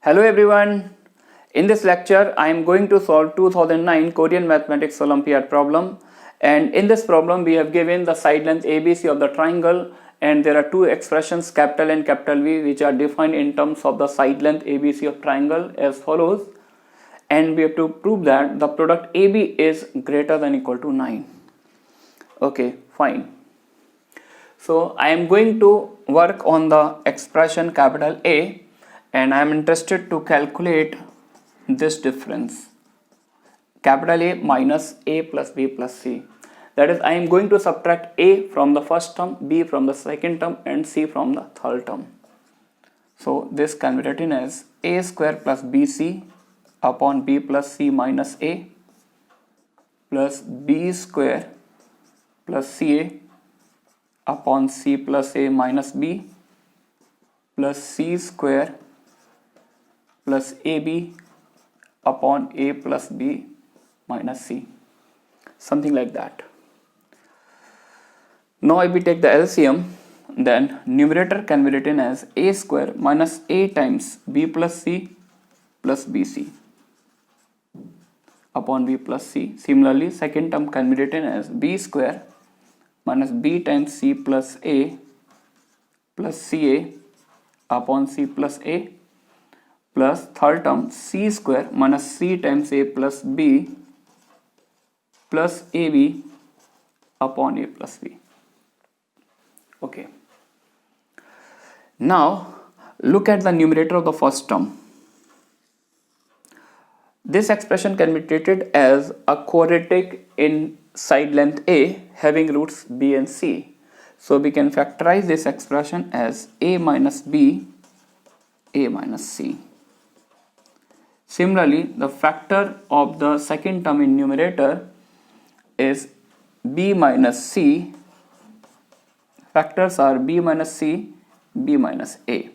Hello everyone. In this lecture, I am going to solve 2009 Korean Mathematics Olympiad problem. And in this problem, we have given the side length ABC of the triangle, and there are two expressions capital N, capital V, which are defined in terms of the side length ABC of triangle as follows. And we have to prove that the product AB is greater than equal to 9. Okay, fine. So I am going to work on the expression capital A, and I am interested to calculate this difference, capital A minus A plus B plus C. That is, I am going to subtract A from the first term, B from the second term, and C from the third term. So this can be written as A square plus BC upon B plus C minus A plus B square plus CA upon C plus A minus B plus C square plus AB upon A plus B minus C, something like that. Now if we take the LCM, then numerator can be written as A square minus A times B plus C plus BC upon B plus C. Similarly, second term can be written as B square minus B times C plus A plus CA upon C plus A plus third term C square minus C times A plus B plus AB upon A plus B. Okay. Now look at the numerator of the first term. This expression can be treated as a quadratic in side length A having roots B and C. So we can factorize this expression as A minus B, A minus C. Similarly, the factor of the second term in numerator is B minus C. Factors are B minus C, B minus A.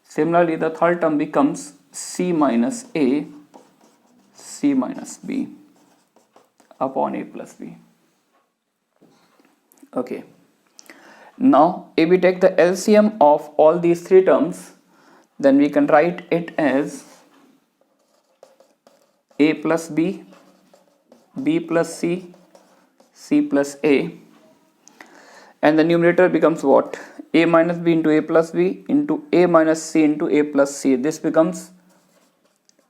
Similarly, the third term becomes C minus A, C minus B upon A plus B. Okay. Now, if we take the LCM of all these three terms, then we can write it as A plus B, B plus C, C plus A, and the numerator becomes what? A minus B into A plus B into A minus C into A plus C. This becomes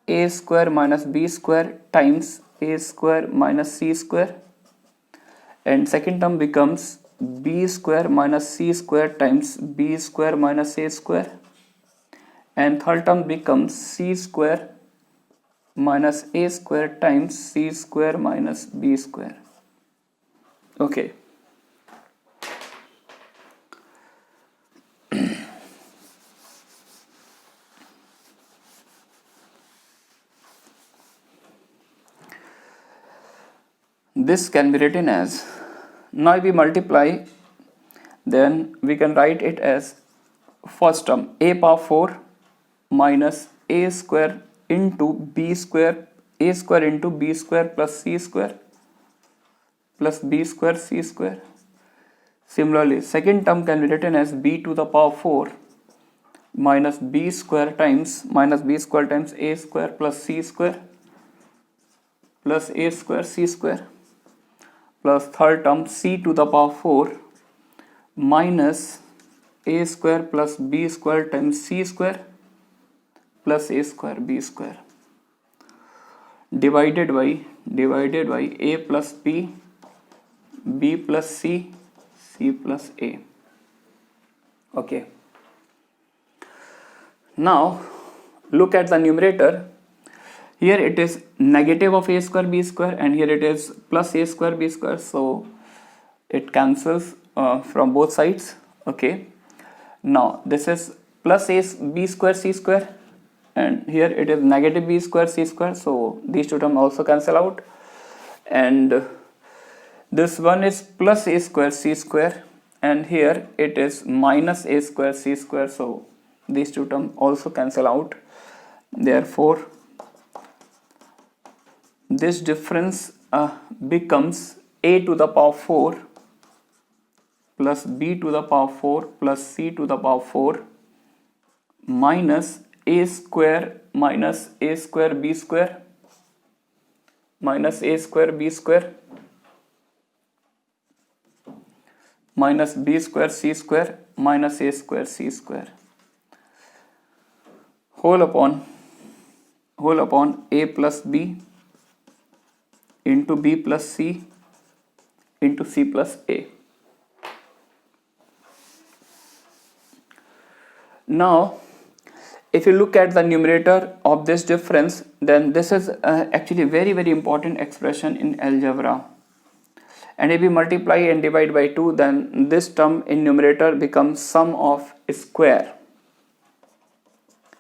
A square minus B square times A square minus C square, and second term becomes B square minus C square times B square minus A square, and third term becomes C square minus A square times C square minus B square. Okay. This can be written as, now if we multiply, then we can write it as first term A power 4 minus A square into B square, A square into B square plus C square plus B square C square. Similarly, second term can be written as B to the power 4 minus B square times A square plus C square plus A square C square, plus third term C to the power 4 minus A square plus B square times C square plus A square B square, divided by A plus B, B plus C, C plus A. Okay. Now look at the numerator. Here it is negative of A square B square, and here it is plus A square B square, so it cancels from both sides. Okay. Now this is plus A B square C square, and here it is negative B square C square, so these two terms also cancel out, and this one is plus A square C square, and here it is minus A square C square, so these two terms also cancel out. Therefore this difference becomes A to the power 4 plus B to the power 4 plus C to the power 4 minus a square minus a square b square minus a square b square minus b square c square minus a square c square whole upon a plus b into b plus c into c plus a. Now if you look at the numerator of this difference, then this is actually very important expression in algebra. And if we multiply and divide by 2, then this term in numerator becomes sum of square.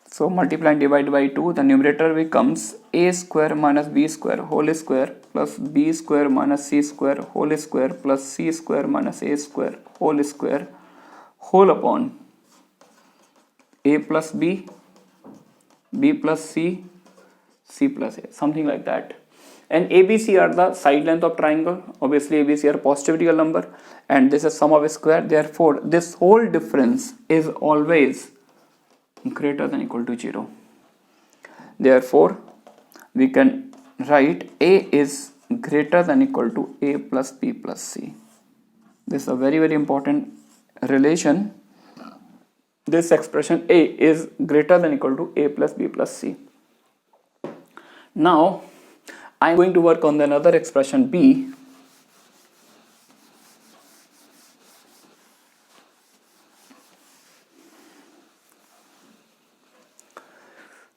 So multiply and divide by 2, the numerator becomes a square minus b square whole square plus b square minus c square whole square plus c square minus a square whole upon a plus b, b plus c, c plus a, something like that. And ABC are the side length of triangle. Obviously ABC are positive real number and this is sum of a square. Therefore this whole difference is always greater than equal to 0. Therefore we can write A is greater than equal to a plus b plus c. This is a very important relation. This expression A is greater than equal to a plus b plus c. Now I am going to work on another expression B.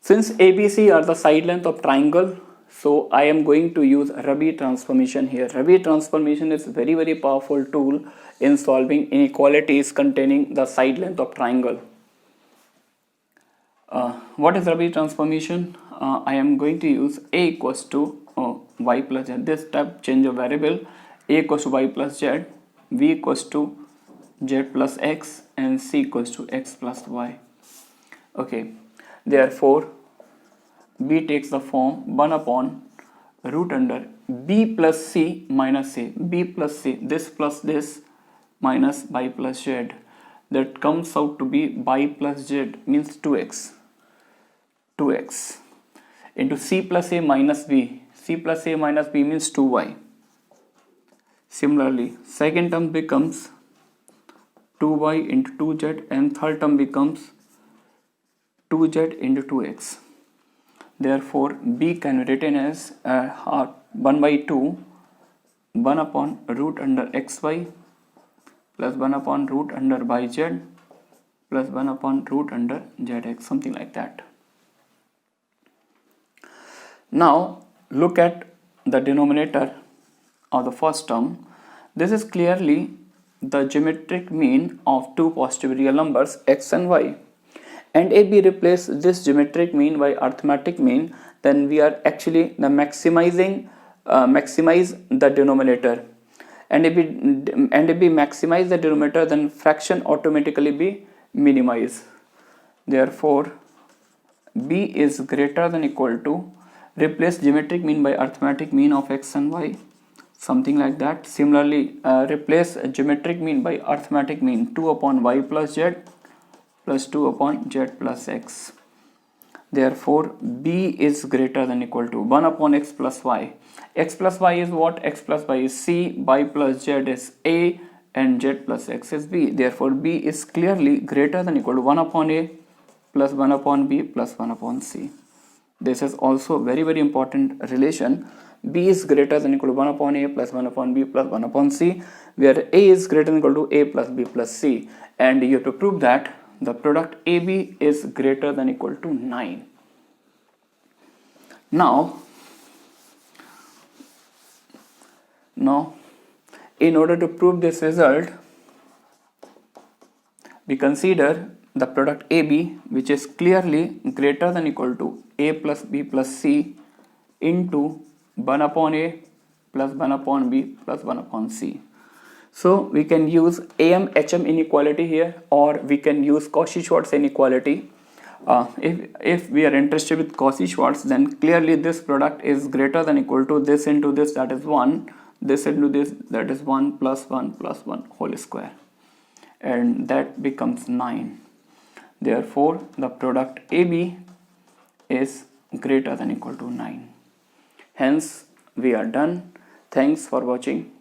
Since ABC are the side length of triangle, so I am going to use Rabi transformation here. Rabi transformation is very powerful tool in solving inequalities containing the side length of triangle. What is Rabi transformation? I am going to use A equals to y plus z. This type change of variable, A equals to y plus z, V equals to z plus x, and C equals to x plus y. Okay, therefore B takes the form 1 upon root under B plus C minus A. B plus C, this plus this minus y plus z. That comes out to be y plus z means 2x into C plus A minus B. C plus A minus B means 2y. Similarly, second term becomes 2y into 2z and third term becomes 2z into 2x. Therefore, B can be written as 1 by 2, 1 upon root under xy plus 1 upon root under yz plus 1 upon root under zx, something like that. Now, look at the denominator of the first term. This is clearly the geometric mean of two positive real numbers x and y. And if we replace this geometric mean by arithmetic mean, then we are actually maximize the denominator. And if we maximize the denominator, then fraction automatically be minimized. Therefore, B is greater than equal to, replace geometric mean by arithmetic mean of x and y, something like that. Similarly, replace geometric mean by arithmetic mean 2 upon y plus z plus 2 upon z plus x. Therefore, B is greater than equal to 1 upon x plus y. X plus y is what? X plus y is C, y plus z is A, and z plus x is B. Therefore, B is clearly greater than equal to 1 upon A plus 1 upon B plus 1 upon C. This is also very important relation. B is greater than equal to 1 upon A plus 1 upon B plus 1 upon C, where A is greater than equal to A plus B plus C. And you have to prove that the product AB is greater than equal to 9. Now, in order to prove this result, we consider the product AB, which is clearly greater than equal to A plus B plus C into 1 upon A plus 1 upon B plus 1 upon C. So we can use AM-HM inequality here, or we can use Cauchy-Schwarz inequality. If we are interested with Cauchy-Schwarz, then clearly this product is greater than equal to this into this, that is 1, this into this, that is 1 plus 1 plus 1 whole square, and that becomes 9. Therefore, the product AB is greater than equal to 9. Hence, we are done. Thanks for watching.